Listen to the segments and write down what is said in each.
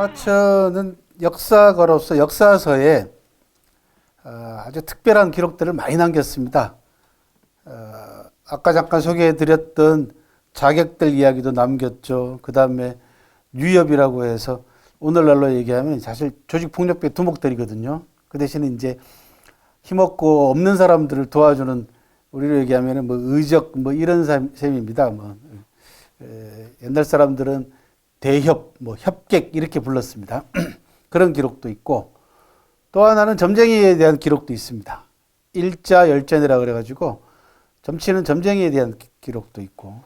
사마천은 역사가로서 역사서에 아주 특별한 기록들을 많이 남겼습니다. 아까 잠깐 소개해드렸던 자객들 이야기도 남겼죠. 그 다음에 유협이라고 해서 오늘날로 얘기하면 사실 조직폭력배 두목들이거든요. 그 대신에 이제 힘없고 없는 사람들을 도와주는, 우리로 얘기하면 뭐 의적 뭐 이런 셈입니다. 옛날 사람들은 대협, 뭐 협객 이렇게 불렀습니다. 그런 기록도 있고, 또 하나는 점쟁이에 대한 기록도 있습니다. 일자 열전이라 그래가지고 점치는 점쟁이에 대한 기록도 있고,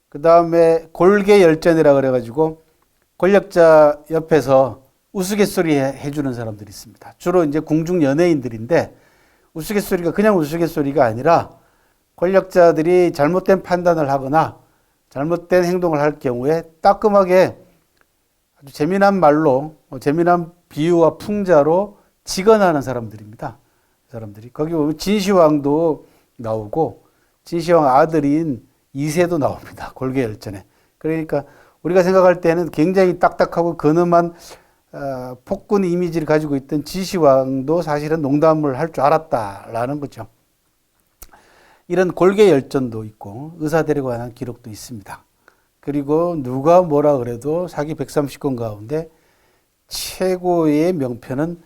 그 다음에 골계 열전이라 그래가지고 권력자 옆에서 우스갯소리 해주는 사람들이 있습니다. 주로 이제 궁중 연예인들인데, 우스갯소리가 그냥 우스갯소리가 아니라 권력자들이 잘못된 판단을 하거나 잘못된 행동을 할 경우에 따끔하게 아주 재미난 말로, 재미난 비유와 풍자로 직언하는 사람들입니다. 사람들이. 거기 보면 진시황도 나오고 진시황 아들인 이세도 나옵니다. 골계열전에. 그러니까 우리가 생각할 때는 굉장히 딱딱하고 근엄한 폭군 이미지를 가지고 있던 진시황도 사실은 농담을 할 줄 알았다라는 거죠. 이런 골계열전도 있고 의사들에 관한 기록도 있습니다. 그리고 누가 뭐라 그래도 사기 130건 가운데 최고의 명편은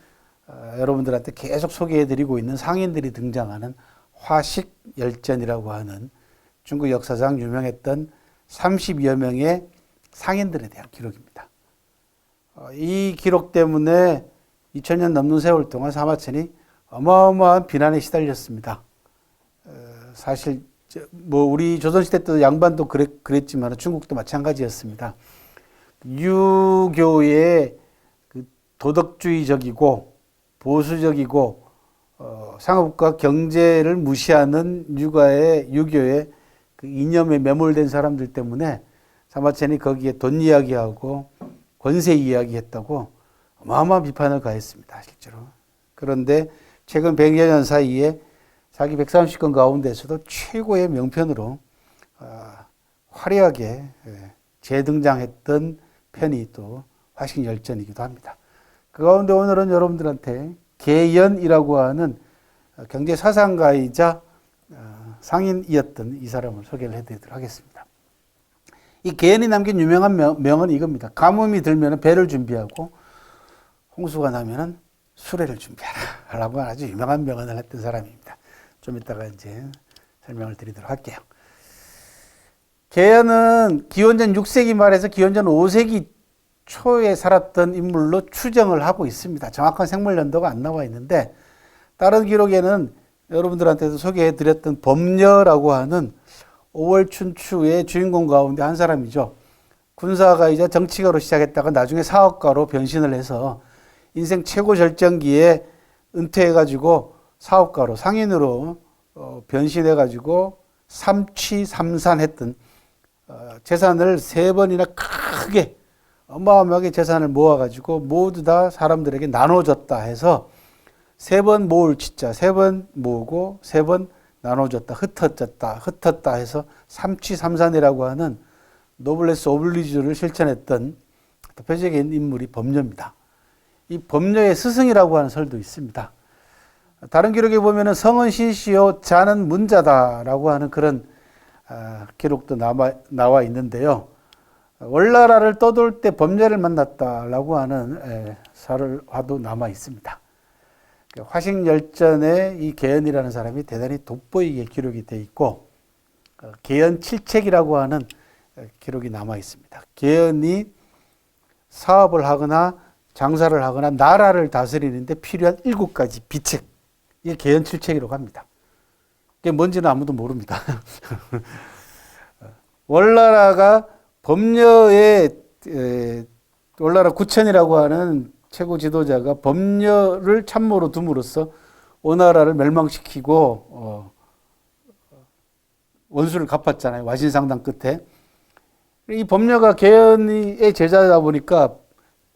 여러분들한테 계속 소개해드리고 있는 상인들이 등장하는 화식열전이라고 하는 중국 역사상 유명했던 30여 명의 상인들에 대한 기록입니다. 이 기록 때문에 2000년 넘는 세월 동안 사마천이 어마어마한 비난에 시달렸습니다. 사실 뭐 우리 조선시대 때도 양반도 그랬지만 중국도 마찬가지였습니다. 유교의 그 도덕주의적이고 보수적이고 상업과 경제를 무시하는 유교의 그 이념에 매몰된 사람들 때문에 사마천이 거기에 돈 이야기하고 권세 이야기했다고 어마어마한 비판을 가했습니다. 실제로. 그런데 최근 100여 년 사이에 사기 130건 가운데서도 최고의 명편으로 화려하게 재등장했던 편이 또 화식열전이기도 합니다. 그 가운데 오늘은 여러분들한테 계연이라고 하는 경제 사상가이자 상인이었던 이 사람을 소개를 해드리도록 하겠습니다. 이 계연이 남긴 유명한 명은 이겁니다. 가뭄이 들면 배를 준비하고 홍수가 나면 수레를 준비하라 라고 아주 유명한 명언을 했던 사람입니다. 좀 이따가 이제 설명을 드리도록 할게요. 계연은 기원전 6세기 말에서 기원전 5세기 초에 살았던 인물로 추정을 하고 있습니다. 정확한 생물 연도가 안 나와 있는데, 다른 기록에는 여러분들한테도 소개해 드렸던 범녀라고 하는 5월 춘추의 주인공 가운데 한 사람이죠. 군사가이자 정치가로 시작했다가 나중에 사업가로 변신을 해서 인생 최고 절정기에 은퇴해가지고 사업가로 상인으로 변신해가지고 삼취삼산했던, 재산을 3번이나 크게 어마어마하게 재산을 모아가지고 모두 다 사람들에게 나눠줬다 해서 3번 모을 치자, 3번 모으고 3번 나눠줬다, 흩었다 해서 삼취삼산이라고 하는 노블레스 오블리주를 실천했던 대표적인 인물이 범녀입니다. 이 범녀의 스승이라고 하는 설도 있습니다. 다른 기록에 보면은 성은 신시요 자는 문자다라고 하는 그런 기록도 나와 있는데요. 월나라를 떠돌 때 범녀를 만났다라고 하는 설화도 남아 있습니다. 화식열전에 이 계연이라는 사람이 대단히 돋보이게 기록이 되어 있고, 계연칠책이라고 하는 기록이 남아 있습니다. 계연이 사업을 하거나 장사를 하거나 나라를 다스리는데 필요한 7가지 비책, 이게 계연칠책이라고 합니다. 이게 뭔지는 아무도 모릅니다. 월나라가 범녀의 월나라 구천이라고 하는 최고 지도자가 범녀를 참모로 둠으로써 오나라를 멸망시키고 원수를 갚았잖아요. 와신상당 끝에. 이 범녀가 계연의 제자다 보니까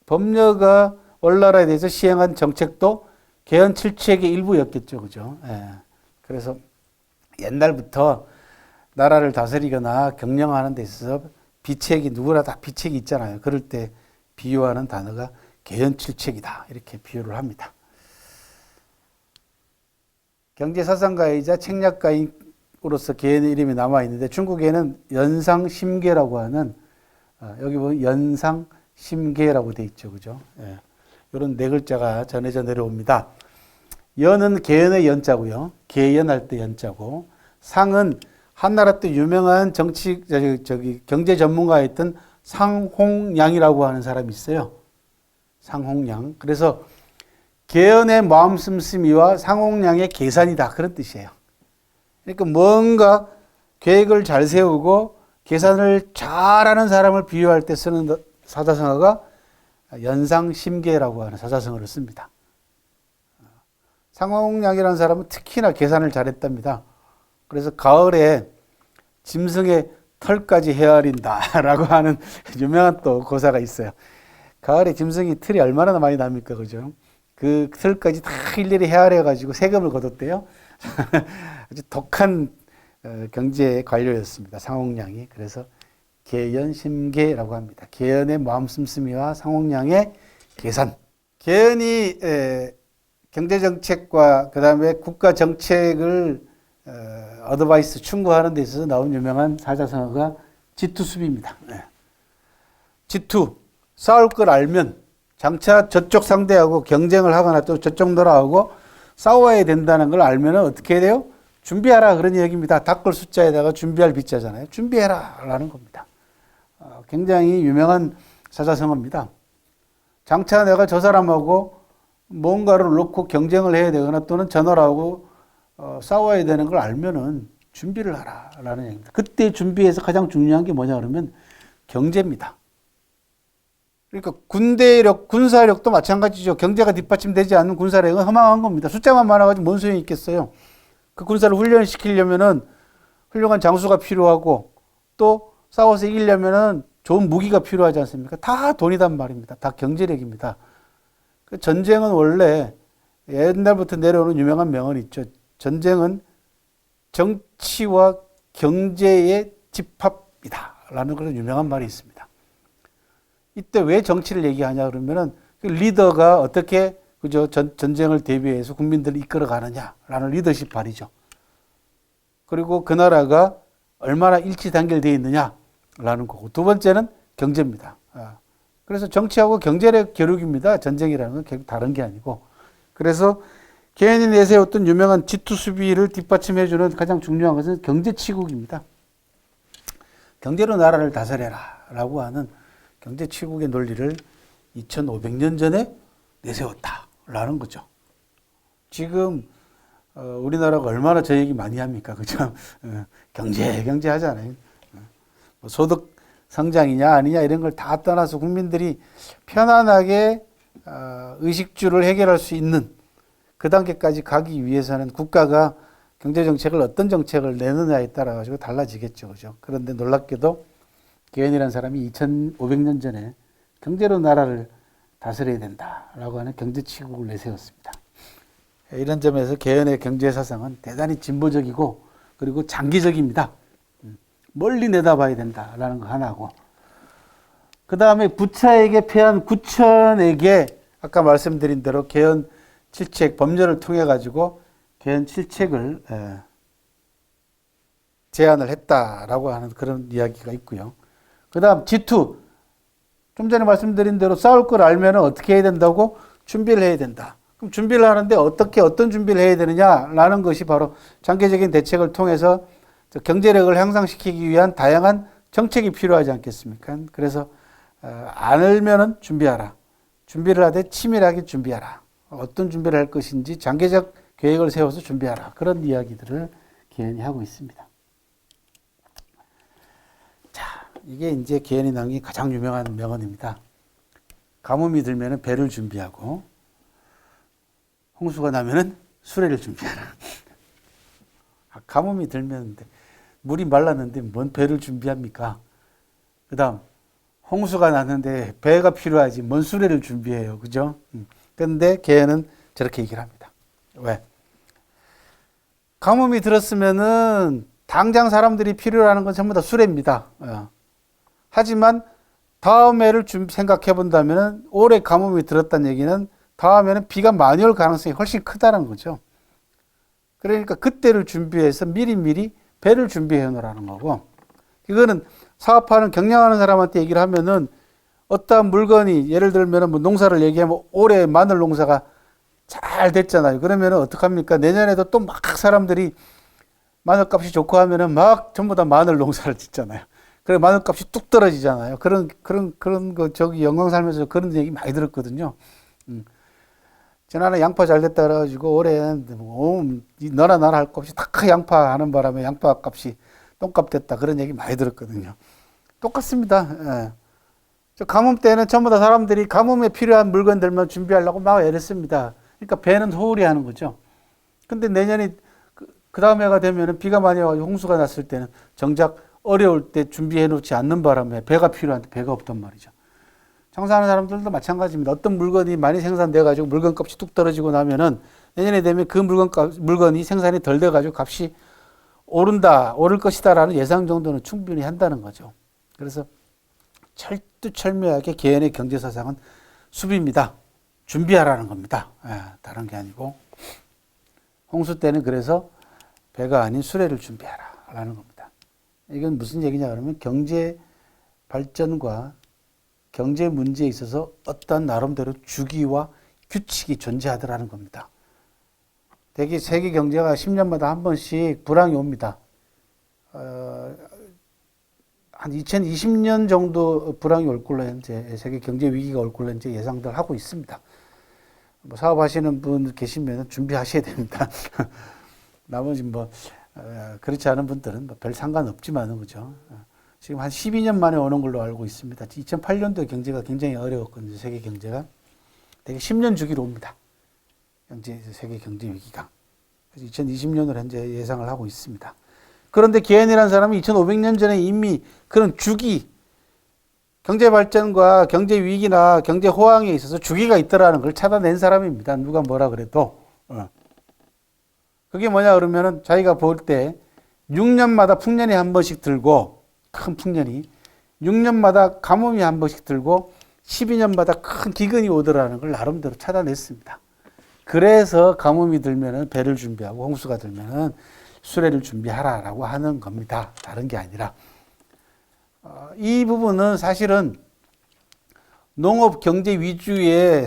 범녀가 월나라에 대해서 시행한 정책도 계연칠책의 일부였겠죠. 그죠? 예. 그래서 옛날부터 나라를 다스리거나 경영하는 데 있어서 비책이, 누구나 다 비책이 있잖아요. 그럴 때 비유하는 단어가 계연칠책이다. 이렇게 비유를 합니다. 경제사상가이자 책략가로서 계연의 이름이 남아있는데 중국에는 연상심계라고 하는 여기 보면 연상심계라고 돼 있죠. 그죠? 예. 이런 네 글자가 전해져 내려옵니다. 연은 계연의 연자고요. 계연할 때 연자고, 상은 한나라 때 유명한 경제 전문가였던 상홍량이라고 하는 사람이 있어요. 상홍량. 그래서 계연의 마음 씀씀이와 상홍량의 계산이다. 그런 뜻이에요. 그러니까 뭔가 계획을 잘 세우고 계산을 잘하는 사람을 비유할 때 쓰는 사자성어가 연상심계라고 하는 사자성어를 씁니다. 상홍량이라는 사람은 특히나 계산을 잘했답니다. 그래서 가을에 짐승의 털까지 헤아린다라고 하는 유명한 또 고사가 있어요. 가을에 짐승이 털이 얼마나 많이 납니까, 그죠? 그 털까지 다 일일이 헤아려가지고 세금을 거뒀대요. 아주 독한 경제 관료였습니다, 상홍량이. 그래서 계연심계라고 합니다. 계연의 마음 씀씀이와 상홍량의 계산. 계연이 경제정책과 그 다음에 국가정책을 어드바이스 충고하는 데 있어서 나온 유명한 사자성어가 지투수비입니다. 지투, 싸울 걸 알면 장차 저쪽 상대하고 경쟁을 하거나 또 저쪽 나라하고 싸워야 된다는 걸 알면 어떻게 해야 돼요? 준비하라 그런 얘기입니다. 닦을 숫자에다가 준비할 빗자잖아요. 준비해라 라는 겁니다. 굉장히 유명한 사자성어입니다. 장차 내가 저 사람하고 뭔가를 놓고 경쟁을 해야 되거나 또는 저 나라하고 싸워야 되는 걸 알면은 준비를 하라 라는 얘기입니다. 그때 준비에서 가장 중요한 게 뭐냐 그러면 경제입니다. 그러니까 군대력, 군사력도 마찬가지죠. 경제가 뒷받침되지 않는 군사력은 허망한 겁니다. 숫자만 많아가지고 뭔 소용이 있겠어요. 그 군사를 훈련시키려면은 훌륭한 장수가 필요하고 또 싸워서 이기려면은 좋은 무기가 필요하지 않습니까? 다 돈이단 말입니다. 다 경제력입니다. 전쟁은 원래 옛날부터 내려오는 유명한 명언이 있죠. 전쟁은 정치와 경제의 집합이다 라는 그런 유명한 말이 있습니다. 이때 왜 정치를 얘기하냐 그러면은 리더가 어떻게 그죠 전쟁을 대비해서 국민들을 이끌어 가느냐라는 리더십 발휘죠. 그리고 그 나라가 얼마나 일치 단결되어 있느냐라는 거고, 두 번째는 경제입니다. 그래서 정치하고 경제력 겨루기입니다. 전쟁이라는 건 결국 다른 게 아니고. 그래서 계연이 내세웠던 유명한 지투수비를 뒷받침해주는 가장 중요한 것은 경제치국입니다. 경제로 나라를 다스려라 라고 하는 경제치국의 논리를 2500년 전에 내세웠다라는 거죠. 지금 우리나라가 얼마나 저 얘기 많이 합니까? 그죠? 경제 하잖아요. 소득 성장이냐 아니냐 이런 걸 다 떠나서 국민들이 편안하게 의식주를 해결할 수 있는 그 단계까지 가기 위해서는 국가가 경제정책을 어떤 정책을 내느냐에 따라 가지고 달라지겠죠. 그죠? 그런데 놀랍게도 계연이라는 사람이 2500년 전에 경제로 나라를 다스려야 된다라고 하는 경제치국을 내세웠습니다. 이런 점에서 계연의 경제사상은 대단히 진보적이고 그리고 장기적입니다. 멀리 내다봐야 된다라는 거 하나고, 그 다음에 부차에게 패한 구천에게 아까 말씀드린 대로 계연 7책 법률을 통해 가지고 계연 7책을 제안을 했다라고 하는 그런 이야기가 있고요. 그 다음 지투, 좀 전에 말씀드린 대로 싸울 걸 알면 어떻게 해야 된다고? 준비를 해야 된다. 그럼 준비를 하는데 어떤 준비를 해야 되느냐라는 것이 바로 장기적인 대책을 통해서 경제력을 향상시키기 위한 다양한 정책이 필요하지 않겠습니까? 그래서 안 알면은 준비하라. 준비를 하되 치밀하게 준비하라. 어떤 준비를 할 것인지 장기적 계획을 세워서 준비하라. 그런 이야기들을 계연이 하고 있습니다. 자, 이게 이제 계연이 남긴 가장 유명한 명언입니다. 가뭄이 들면은 배를 준비하고 홍수가 나면은 수레를 준비하라. 가뭄이 들면 물이 말랐는데 뭔 배를 준비합니까? 그 다음 홍수가 났는데 배가 필요하지 뭔 수레를 준비해요. 그죠? 그런데 계연은 저렇게 얘기를 합니다. 왜? 가뭄이 들었으면은 당장 사람들이 필요로 하는 건 전부 다 수레입니다. 하지만 다음 해를 생각해 본다면 올해 가뭄이 들었다는 얘기는 다음에는 비가 많이 올 가능성이 훨씬 크다는 거죠. 그러니까 그때를 준비해서 미리미리 배를 준비해 놓으라는 거고, 이거는 사업하는 경영하는 사람한테 얘기를 하면은 어떠한 물건이 예를 들면 뭐 농사를 얘기하면 올해 마늘 농사가 잘 됐잖아요. 그러면은 어떡합니까? 내년에도 또 막 사람들이 마늘값이 좋고 하면은 막 전부 다 마늘 농사를 짓잖아요. 그래 마늘값이 뚝 떨어지잖아요. 그런 거 저기 영광 살면서 그런 얘기 많이 들었거든요. 지난해 양파 잘 됐다 그래가지고 올해는 뭐 너나 나나 할 것 없이 다 양파 하는 바람에 양파 값이 똥값 됐다 그런 얘기 많이 들었거든요. 똑같습니다. 예. 저 가뭄 때는 전부 다 사람들이 가뭄에 필요한 물건들만 준비하려고 막 애랬습니다. 그러니까 배는 소홀히 하는 거죠. 근데 내년에 그 다음 해가 되면은 비가 많이 와서 홍수가 났을 때는 정작 어려울 때 준비해 놓지 않는 바람에 배가 필요한데 배가 없단 말이죠. 장사하는 사람들도 마찬가지입니다. 어떤 물건이 많이 생산돼 가지고 물건 값이 뚝 떨어지고 나면은 내년에 되면 그 물건이 생산이 덜 돼 가지고 값이 오를 것이다라는 예상 정도는 충분히 한다는 거죠. 그래서 철두철미하게 개인의 경제 사상은 수비입니다. 준비하라는 겁니다. 다른 게 아니고 홍수 때는 그래서 배가 아닌 수레를 준비하라라는 겁니다. 이건 무슨 얘기냐 그러면 경제 발전과 경제 문제에 있어서 어떤 나름대로 주기와 규칙이 존재하더라는 겁니다. 대개 세계 경제가 10년마다 한 번씩 불황이 옵니다. 한 2020년 정도 불황이 올 걸로 현재 세계 경제 위기가 올 걸로 현재 예상들 하고 있습니다. 뭐 사업하시는 분 계시면 준비하셔야 됩니다. 나머지 뭐 그렇지 않은 분들은 뭐 별 상관없지만은 그죠. 지금 한 12년 만에 오는 걸로 알고 있습니다. 2008년도에 경제가 굉장히 어려웠거든요. 세계 경제가 되게 10년 주기로 옵니다. 세계 경제 위기가. 그래서 2020년으로 현재 예상을 하고 있습니다. 그런데 기현이라는 사람은 2500년 전에 이미 그런 주기, 경제 발전과 경제 위기나 경제 호황에 있어서 주기가 있더라는 걸 찾아낸 사람입니다. 누가 뭐라 그래도. 그게 뭐냐 그러면은 자기가 볼 때 6년마다 풍년이 한 번씩 들고 큰 풍년이 6년마다 가뭄이 한 번씩 들고 12년마다 큰 기근이 오더라는 걸 나름대로 찾아냈습니다. 그래서 가뭄이 들면은 배를 준비하고 홍수가 들면은 수레를 준비하라라고 하는 겁니다. 다른 게 아니라 이 부분은 사실은 농업 경제 위주의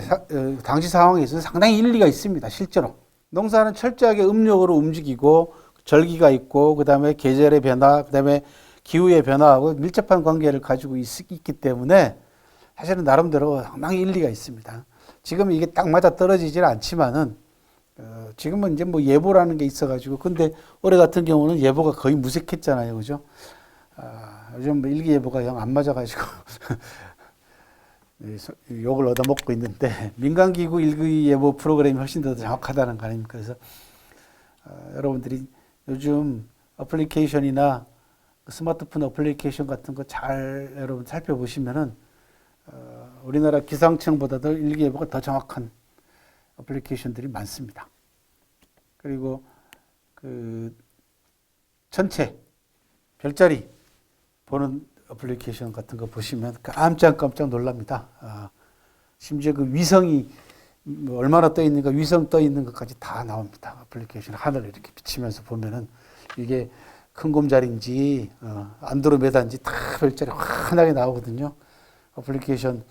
당시 상황에 있어서 상당히 일리가 있습니다. 실제로 농사는 철저하게 음력으로 움직이고 절기가 있고 그다음에 계절의 변화, 그다음에 기후의 변화하고 밀접한 관계를 가지고 있기 때문에 사실은 나름대로 상당히 일리가 있습니다. 지금 이게 딱 맞아 떨어지지는 않지만은 지금은 이제 뭐 예보라는 게 있어가지고 근데 올해 같은 경우는 예보가 거의 무색했잖아요, 그죠? 요즘 뭐 일기예보가 영 안 맞아가지고 욕을 얻어먹고 있는데 민간기구 일기예보 프로그램이 훨씬 더 정확하다는 거 아닙니까? 그래서 여러분들이 요즘 어플리케이션이나 스마트폰 어플리케이션 같은 거 잘 여러분 살펴보시면은 우리나라 기상청보다도 일기예보가 더 정확한 어플리케이션들이 많습니다. 그리고 그 전체 별자리 보는 어플리케이션 같은 거 보시면 깜짝 놀랍니다. 심지어 그 위성이 얼마나 떠 있는가, 위성 떠 있는 것까지 다 나옵니다. 어플리케이션 하늘 이렇게 비치면서 보면은 이게 큰 곰자리인지 안드로메다인지 다 별자리 환하게 나오거든요. 어플리케이션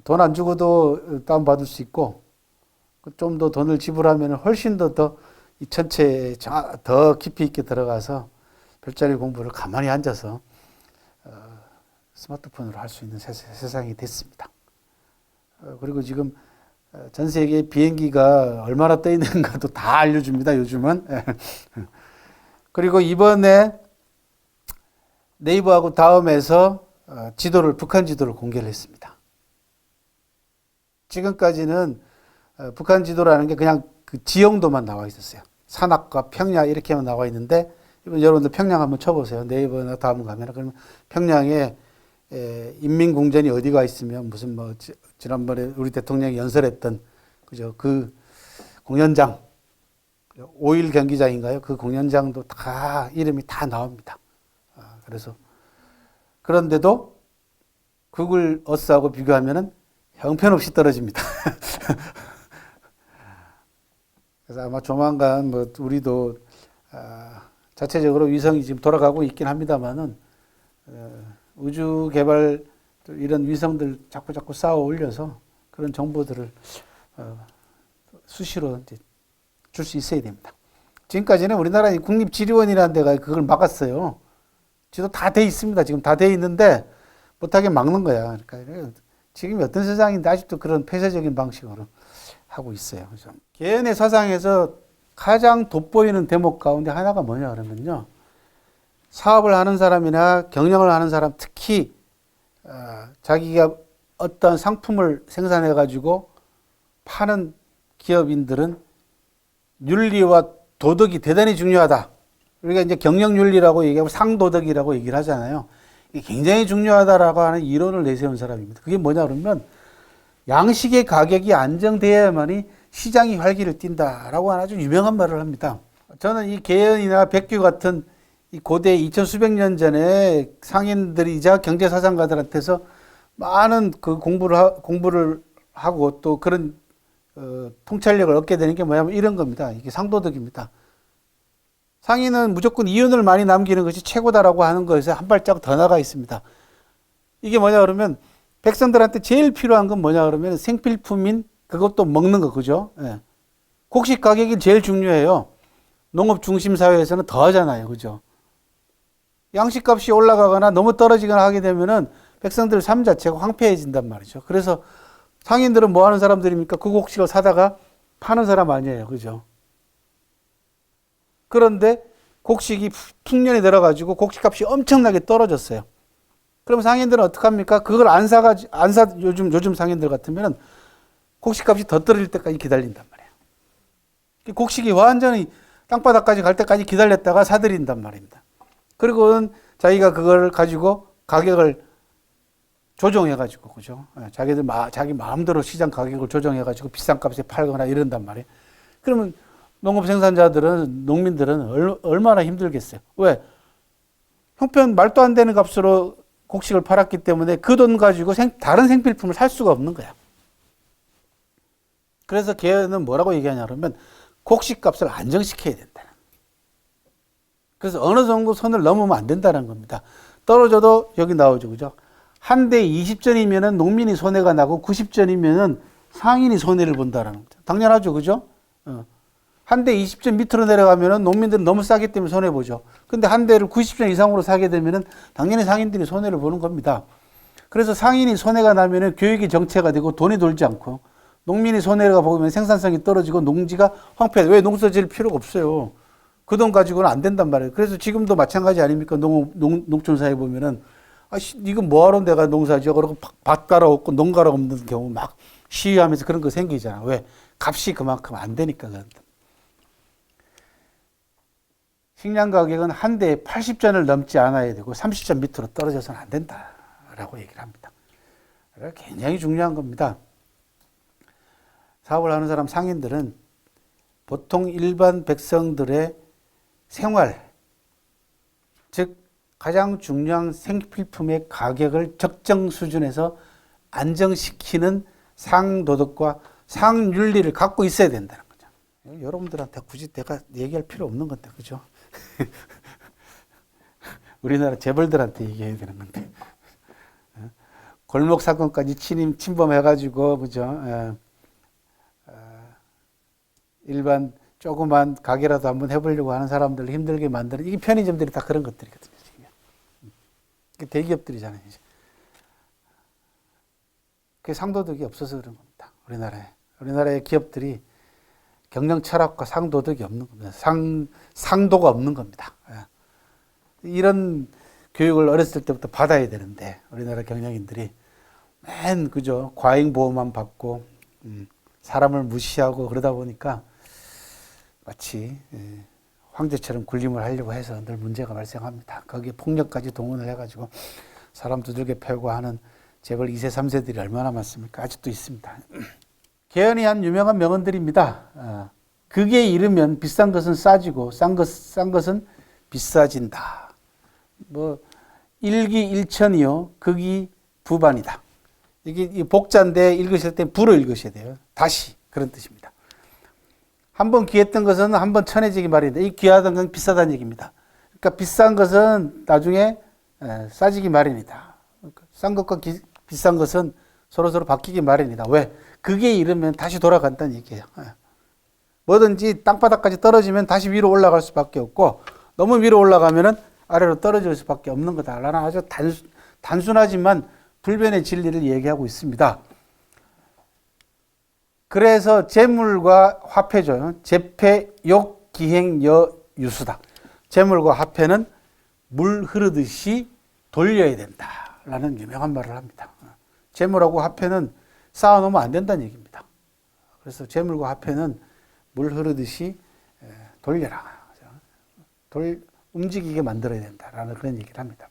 돈 안 주고도 다운받을 수 있고 좀 더 돈을 지불하면 훨씬 더 이 천체에 더 깊이 있게 들어가서 별자리 공부를 가만히 앉아서 스마트폰으로 할 수 있는 세상이 됐습니다. 그리고 지금 전 세계 비행기가 얼마나 떠 있는가도 다 알려줍니다. 요즘은. 그리고 이번에 네이버하고 다음에서 북한 지도를 공개를 했습니다. 지금까지는 북한 지도라는 게 그냥 그 지형도만 나와 있었어요. 산악과 평야 이렇게만 나와 있는데 이번 여러분들 평양 한번 쳐보세요. 네이버나 다음 가면 그러면 평양에 인민궁전이 어디가 있으면 무슨 뭐 지난번에 우리 대통령이 연설했던 그죠 그 공연장 5일 경기장인가요? 그 공연장도 다 이름이 다 나옵니다. 그래서 그런데도 구글 어스하고 비교하면은 형편없이 떨어집니다. 그래서 아마 조만간 뭐 우리도 자체적으로 위성이 지금 돌아가고 있긴 합니다만은 우주 개발 이런 위성들 자꾸 쌓아 올려서 그런 정보들을 수시로 줄 수 있어야 됩니다. 지금까지는 우리나라 국립지리원이라는 데가 그걸 막았어요. 지도 다 돼 있습니다. 지금 다 돼 있는데 못하게 막는 거야. 그러니까 지금 어떤 세상인데 아직도 그런 폐쇄적인 방식으로 하고 있어요. 그래서 개연의 사상에서 가장 돋보이는 대목 가운데 하나가 뭐냐 그러면요. 사업을 하는 사람이나 경영을 하는 사람, 특히 자기가 어떤 상품을 생산해 가지고 파는 기업인들은 윤리와 도덕이 대단히 중요하다. 우리가 이제 경영윤리라고 얘기하고 상도덕이라고 얘기를 하잖아요. 이게 굉장히 중요하다라고 하는 이론을 내세운 사람입니다. 그게 뭐냐 그러면 양식의 가격이 안정되어야만이 시장이 활기를 띈다라고 하는 아주 유명한 말을 합니다. 저는 이 개연이나 백규 같은 이 고대 2000수백 년 전에 상인들이자 경제사상가들한테서 많은 그 공부를 하고 또 그런 통찰력을 얻게 되는 게 뭐냐면 이런 겁니다. 이게 상도덕입니다. 상인은 무조건 이윤을 많이 남기는 것이 최고다라고 하는 것에서 한 발자국 더 나가 있습니다. 이게 뭐냐 그러면 백성들한테 제일 필요한 건 뭐냐 그러면 생필품인 그것도 먹는 거, 그죠? 예. 곡식 가격이 제일 중요해요. 농업 중심 사회에서는 더 하잖아요. 그죠? 양식값이 올라가거나 너무 떨어지거나 하게 되면은 백성들 삶 자체가 황폐해진단 말이죠. 그래서 상인들은 뭐 하는 사람들입니까? 그 곡식을 사다가 파는 사람 아니에요. 그죠? 그런데 곡식이 풍년이 들어가지고 곡식값이 엄청나게 떨어졌어요. 그럼 상인들은 어떡합니까? 그걸 안 사, 요즘 상인들 같으면은 곡식값이 더 떨어질 때까지 기다린단 말이에요. 곡식이 완전히 땅바닥까지 갈 때까지 기다렸다가 사들인단 말입니다. 그리고는 자기가 그걸 가지고 가격을 조정해가지고, 그죠? 자기 마음대로 시장 가격을 조정해가지고 비싼 값에 팔거나 이런단 말이에요. 그러면 농업 생산자들은, 농민들은 얼마나 힘들겠어요. 왜? 형편 말도 안 되는 값으로 곡식을 팔았기 때문에 그 돈 가지고 다른 생필품을 살 수가 없는 거야. 그래서 걔는 뭐라고 얘기하냐 그러면 곡식 값을 안정시켜야 된다. 그래서 어느 정도 선을 넘으면 안 된다는 겁니다. 떨어져도 여기 나오죠. 그죠? 한 대 20전이면은 농민이 손해가 나고 90전이면은 상인이 손해를 본다라는 거죠. 당연하죠. 그죠? 한 대 20전 밑으로 내려가면은 농민들은 너무 싸기 때문에 손해보죠. 근데 한 대를 90전 이상으로 사게 되면은 당연히 상인들이 손해를 보는 겁니다. 그래서 상인이 손해가 나면은 교육이 정체가 되고 돈이 돌지 않고 농민이 손해가 보면 생산성이 떨어지고 농지가 황폐해. 왜 농사 지을 필요가 없어요. 그 돈 가지고는 안 된단 말이에요. 그래서 지금도 마찬가지 아닙니까? 농촌사에 보면은 이건 뭐하러 내가 농사 지어? 그러고 밭 갈아엎고 농 갈아엎는 경우 막 시위하면서 그런 거 생기잖아. 왜? 값이 그만큼 안 되니까 그런다. 식량 가격은 한 대에 80전을 넘지 않아야 되고 30전 밑으로 떨어져서는 안 된다라고 얘기를 합니다. 굉장히 중요한 겁니다. 사업을 하는 사람 상인들은 보통 일반 백성들의 생활, 즉 가장 중요한 생필품의 가격을 적정 수준에서 안정시키는 상도덕과 상윤리를 갖고 있어야 된다는 거죠. 여러분들한테 굳이 내가 얘기할 필요 없는 건데, 그죠? 우리나라 재벌들한테 얘기해야 되는 건데. 골목 사건까지 침범해가지고, 그죠? 일반 조그만 가게라도 한번 해보려고 하는 사람들을 힘들게 만드는, 이게 편의점들이 다 그런 것들이거든요. 이게 대기업들이잖아요. 그게 상도덕이 없어서 그런 겁니다. 우리나라의 기업들이 경영 철학과 상도덕이 없는 겁니다. 상도가 없는 겁니다. 이런 교육을 어렸을 때부터 받아야 되는데, 우리나라 경영인들이 그죠? 과잉보호만 받고, 사람을 무시하고 그러다 보니까 마치 황제처럼 군림을 하려고 해서 늘 문제가 발생합니다. 거기에 폭력까지 동원을 해가지고 사람 두들겨 패고 하는 재벌 2세, 3세들이 얼마나 많습니까? 아직도 있습니다. 개연이 한 유명한 명언들입니다. 극에 이르면 비싼 것은 싸지고 싼 것은 비싸진다. 뭐 일기일천이요 극이 부반이다. 이게 이 복자인데 읽으실 때 부로 읽으셔야 돼요. 다시 그런 뜻입니다. 한번 귀했던 것은 한번 천해지기 마련이다. 이 귀하던 건 비싸다는 얘기입니다. 그러니까 비싼 것은 나중에 싸지기 마련이다. 싼 것과 비싼 것은 서로서로 바뀌기 마련이다. 왜? 그게 이르면 다시 돌아간다는 얘기예요. 뭐든지 땅바닥까지 떨어지면 다시 위로 올라갈 수밖에 없고 너무 위로 올라가면은 아래로 떨어질 수밖에 없는 거다라는 아주 단순하지만 불변의 진리를 얘기하고 있습니다. 그래서 재물과 화폐죠. 재패, 욕, 기행, 여, 유수다. 재물과 화폐는 물 흐르듯이 돌려야 된다라는 유명한 말을 합니다. 재물하고 화폐는 쌓아놓으면 안 된다는 얘기입니다. 그래서 재물과 화폐는 물 흐르듯이 돌려라. 움직이게 만들어야 된다라는 그런 얘기를 합니다.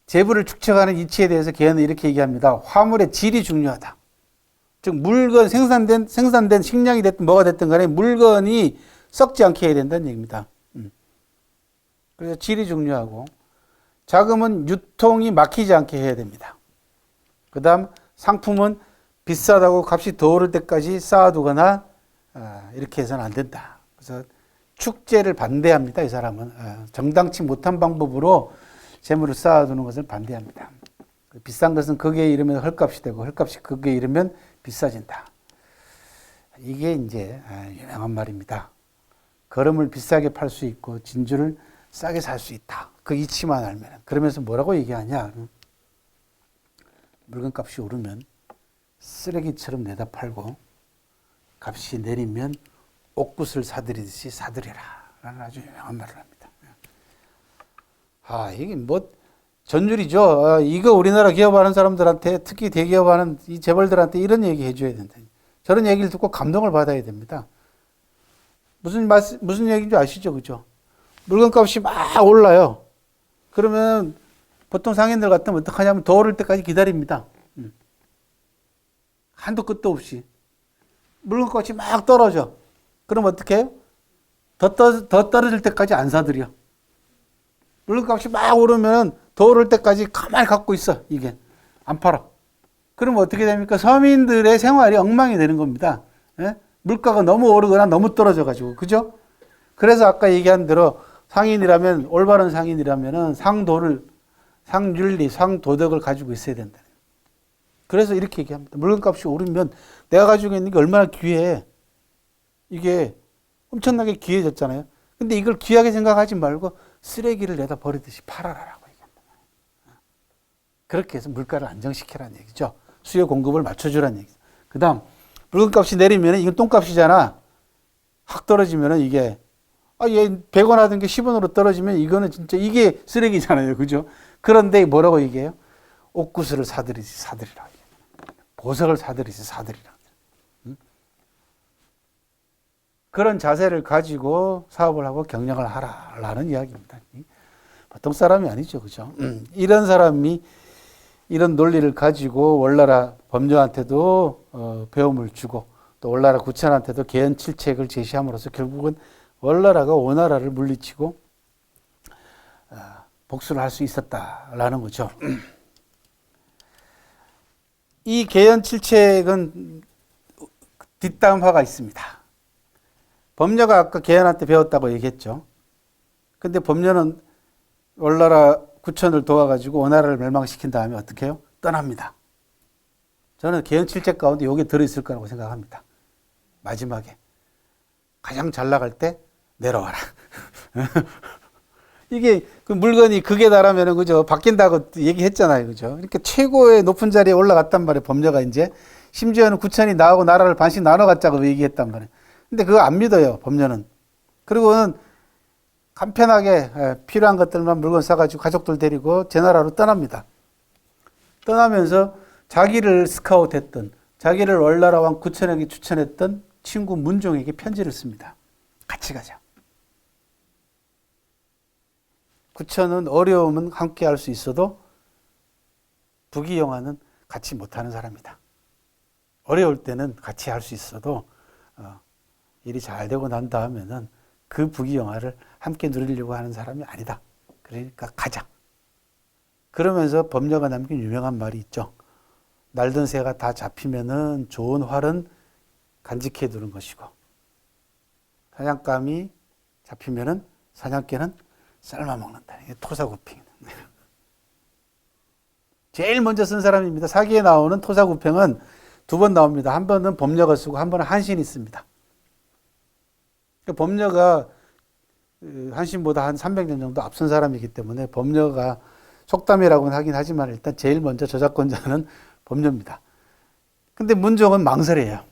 재물을 축적하는 이치에 대해서 개헌은 이렇게 얘기합니다. 화물의 질이 중요하다. 즉 물건 생산된 식량이 됐든 뭐가 됐든 간에 물건이 썩지 않게 해야 된다는 얘기입니다. 그래서 질이 중요하고 자금은 유통이 막히지 않게 해야 됩니다. 그 다음 상품은 비싸다고 값이 더 오를 때까지 쌓아두거나 이렇게 해서는 안 된다. 그래서 축제를 반대합니다. 이 사람은 정당치 못한 방법으로 재물을 쌓아두는 것을 반대합니다. 비싼 것은 거기에 이르면 헐값이 되고 헐값이 거기에 이르면 비싸진다. 이게 이제 유명한 말입니다. 거름을 비싸게 팔 수 있고 진주를 싸게 살 수 있다. 그 이치만 알면. 그러면서 뭐라고 얘기하냐. 물건값이 오르면 쓰레기처럼 내다 팔고 값이 내리면 옥굿을 사들이듯이 사들여라 라는 아주 유명한 말을 합니다. 이게 뭐 전율이죠. 이거 우리나라 기업하는 사람들한테 특히 대기업하는 이 재벌들한테 이런 얘기 해줘야 된다. 저런 얘기를 듣고 감동을 받아야 됩니다. 무슨 얘기인지 아시죠? 그죠? 물건값이 막 올라요. 그러면 보통 상인들 같으면 어떡하냐면 더 오를 때까지 기다립니다. 한도 끝도 없이. 물건값이 막 떨어져. 그럼 어떻게 해요? 더 떨어질 때까지 안 사들여. 물건값이 막 오르면 더 오를 때까지 가만히 갖고 있어. 이게 안 팔아. 그러면 어떻게 됩니까? 서민들의 생활이 엉망이 되는 겁니다. 예? 물가가 너무 오르거나 너무 떨어져 가지고. 그죠? 그래서 아까 얘기한 대로 상인이라면 올바른 상인이라면은 상윤리, 상도덕을 가지고 있어야 된다. 그래서 이렇게 얘기합니다. 물건값이 오르면 내가 가지고 있는 게 얼마나 귀해. 이게 엄청나게 귀해졌잖아요. 근데 이걸 귀하게 생각하지 말고 쓰레기를 내다 버리듯이 팔아라라고 얘기합니다. 그렇게 해서 물가를 안정시키라는 얘기죠. 수요 공급을 맞춰주라는 얘기죠. 그 다음 물건값이 내리면 이건 똥값이잖아. 확 떨어지면 이게 얘 100원 하던 게 10원으로 떨어지면 이거는 진짜 이게 쓰레기잖아요. 그죠? 그런데 뭐라고 얘기해요? 옥구슬을 사들이지 사들이라. 보석을 사들이지 사들이라. 그런 자세를 가지고 사업을 하고 경영을 하라라는 이야기입니다. 보통 사람이 아니죠. 그죠? 이런 사람이 이런 논리를 가지고 월나라 법녀한테도 배움을 주고 또 월나라 구천한테도 개헌칠책을 제시함으로써 결국은 월나라가 오나라를 물리치고 복수를 할 수 있었다라는 거죠. 이 개헌칠책은 뒷담화가 있습니다. 법녀가 아까 개헌한테 배웠다고 얘기했죠. 근데 법녀는 월나라 구천을 도와가지고 오나라를 멸망시킨 다음에 어떻게 해요? 떠납니다. 저는 개헌칠책 가운데 이게 들어있을 거라고 생각합니다. 마지막에 가장 잘 나갈 때 내려와라. 이게 그 물건이 극에 달하면은 그죠 바뀐다고 얘기했잖아요, 그죠? 이렇게 최고의 높은 자리에 올라갔단 말이에요. 법녀가 이제 심지어는 구천이 나하고 나라를 반씩 나눠갖자고 얘기했단 말이에요. 근데 그거 안 믿어요, 법녀는. 그리고는 간편하게 필요한 것들만 물건 사가지고 가족들 데리고 제 나라로 떠납니다. 떠나면서 자기를 스카웃했던, 자기를 월나라 왕 구천에게 추천했던 친구 문종에게 편지를 씁니다. 같이 가자. 구천은 어려움은 함께 할 수 있어도 부귀영화는 같이 못하는 사람이다. 어려울 때는 같이 할 수 있어도 일이 잘 되고 난 다음에는 그 부귀영화를 함께 누리려고 하는 사람이 아니다. 그러니까 가자. 그러면서 법녀가 남긴 유명한 말이 있죠. 날던 새가 다 잡히면은 좋은 활은 간직해 두는 것이고, 사냥감이 잡히면은 사냥개는 삶아 먹는다. 이게 토사구팽. 제일 먼저 쓴 사람입니다. 사기에 나오는 토사구팽은 두 번 나옵니다. 한 번은 법녀가 쓰고 한 번은 한신이 씁니다. 법녀가 한신보다 한 300년 정도 앞선 사람이기 때문에 법녀가 속담이라고는 하긴 하지만 일단 제일 먼저 저작권자는 법녀입니다. 근데 문종은 망설여요.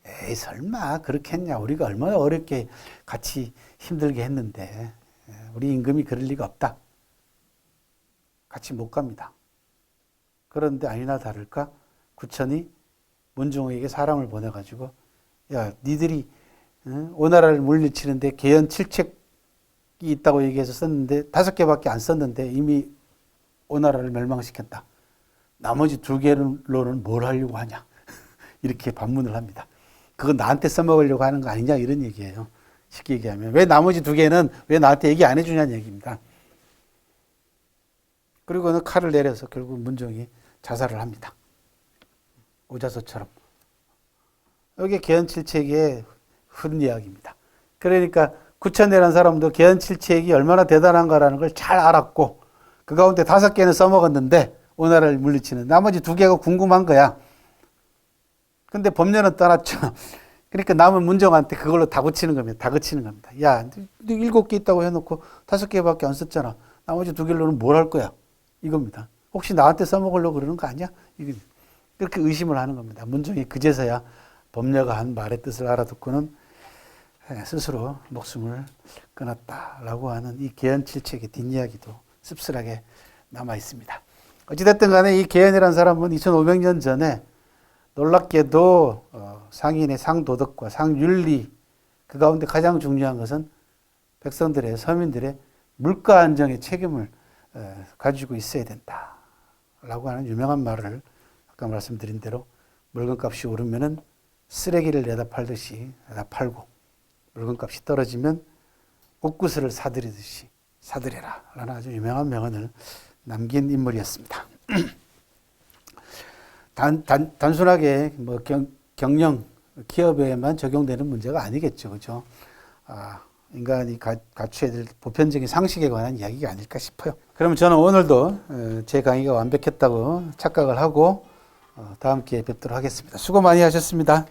에이, 설마 그렇게 했냐. 우리가 얼마나 어렵게 같이 힘들게 했는데 우리 임금이 그럴 리가 없다. 같이 못 갑니다. 그런데 아니나 다를까 구천이 문종에게 사람을 보내가지고 야, 니들이 오나라를 물리치는데 계연 7책이 있다고 얘기해서 썼는데 5개밖에 안 썼는데 이미 오나라를 멸망시켰다. 나머지 2개로는 뭘 하려고 하냐. 이렇게 반문을 합니다. 그건 나한테 써먹으려고 하는 거 아니냐 이런 얘기예요. 쉽게 얘기하면. 왜 나머지 2개는 왜 나한테 얘기 안 해주냐는 얘기입니다. 그리고는 칼을 내려서 결국 문종이 자살을 합니다. 오자소처럼. 이게 계연칠책의 흔 이야기입니다. 그러니까 구천이라는 사람도 계연칠책이 얼마나 대단한가라는 걸 잘 알았고 그 가운데 5개는 써먹었는데 오나라를 물리치는 나머지 2개가 궁금한 거야. 근데 법녀는 떠났죠. 그러니까 남은 문종한테 그걸로 다그치는 겁니다. 다그치는 겁니다. 야, 너 7개 있다고 해놓고 5개밖에 안 썼잖아. 나머지 2개로는 뭘 할 거야? 이겁니다. 혹시 나한테 써먹으려고 그러는 거 아니야? 그렇게 의심을 하는 겁니다. 문종이 그제서야 법녀가 한 말의 뜻을 알아듣고는 스스로 목숨을 끊었다라고 하는 이 계연칠책의 뒷이야기도 씁쓸하게 남아 있습니다. 어찌됐든 간에 이 계연이라는 사람은 2500년 전에 놀랍게도 상인의 상도덕과 상윤리 그 가운데 가장 중요한 것은 백성들의 서민들의 물가 안정의 책임을 가지고 있어야 된다라고 하는 유명한 말을 아까 말씀드린 대로 물건값이 오르면은 쓰레기를 내다 팔듯이 내다 팔고 물건값이 떨어지면 옥구슬을 사들이듯이 사들여라 라는 아주 유명한 명언을 남긴 인물이었습니다. 단순하게 뭐 경영 기업에만 적용되는 문제가 아니겠죠, 그렇죠? 인간이 갖춰야 될 보편적인 상식에 관한 이야기가 아닐까 싶어요. 그러면 저는 오늘도 제 강의가 완벽했다고 착각을 하고 다음 기회에 뵙도록 하겠습니다. 수고 많이 하셨습니다.